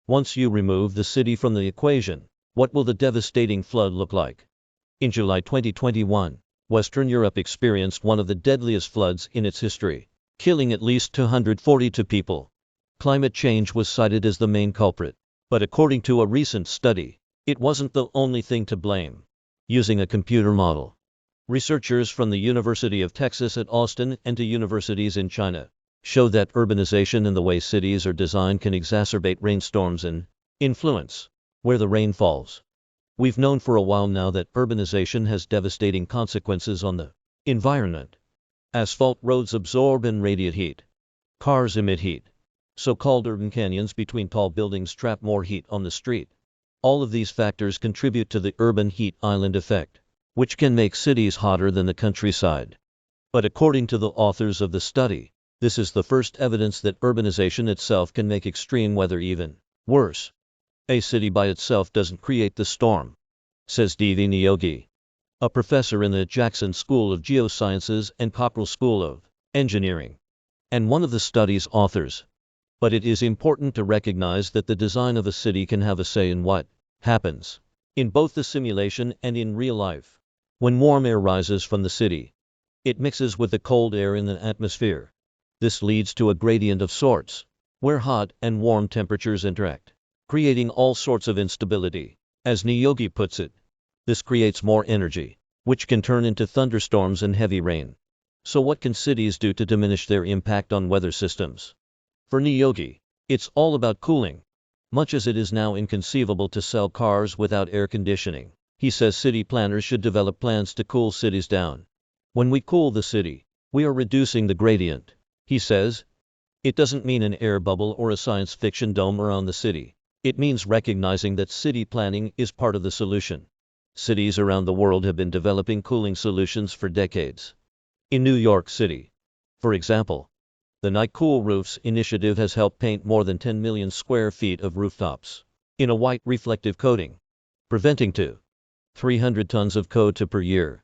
Once you remove the city from the equation, what will the devastating flood look like? In July 2021, Western Europe experienced one of the deadliest floods in its history, killing at least 242 people. Climate change was cited as the main culprit, but according to a recent study, it wasn't the only thing to blame. Using a computer model, researchers from the University of Texas at Austin and 2 universities in China show that urbanization and the way cities are designed can exacerbate rainstorms and influence where the rain falls. We've known for a while now that urbanization has devastating consequences on the environment. Asphalt roads absorb and radiate heat. Cars emit heat. So-called urban canyons between tall buildings trap more heat on the street. All of these factors contribute to the urban heat island effect, which can make cities hotter than the countryside. But according to the authors of the study, this is the first evidence that urbanization itself can make extreme weather even worse. A city by itself doesn't create the storm, says D.V. Niyogi, a professor in the Jackson School of Geosciences and Cockrell School of Engineering, and one of the study's authors. But it is important to recognize that the design of a city can have a say in what happens in both the simulation and in real life. When warm air rises from the city, it mixes with the cold air in the atmosphere. This leads to a gradient of sorts, where hot and warm temperatures interact, creating all sorts of instability. As Niyogi puts it, this creates more energy, which can turn into thunderstorms and heavy rain. So what can cities do to diminish their impact on weather systems? For Niyogi, it's all about cooling. Much as it is now inconceivable to sell cars without air conditioning, he says city planners should develop plans to cool cities down. When we cool the city, we are reducing the gradient, he says. It doesn't mean an air bubble or a science fiction dome around the city. It means recognizing that city planning is part of the solution. Cities around the world have been developing cooling solutions for decades. In New York City, for example, the Night Cool Roofs initiative has helped paint more than 10 million square feet of rooftops in a white reflective coating, preventing 200-300 tons of CO2 per year.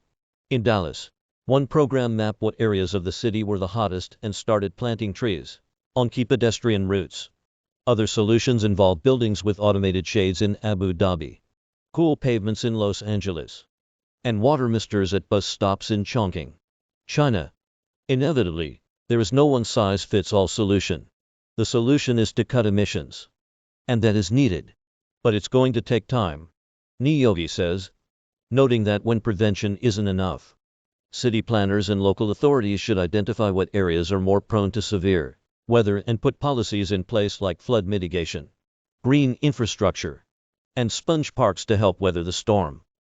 In Dallas, one program mapped what areas of the city were the hottest and started planting trees on key pedestrian routes. Other solutions involve buildings with automated shades in Abu Dhabi, cool pavements in Los Angeles, and water misters at bus stops in Chongqing, China. Inevitably, there is no one-size-fits-all solution. The solution is to cut emissions, and that is needed. But it's going to take time, Niyogi says, noting that when prevention isn't enough, city planners and local authorities should identify what areas are more prone to severe weather and put policies in place like flood mitigation, green infrastructure, and sponge parks to help weather the storm.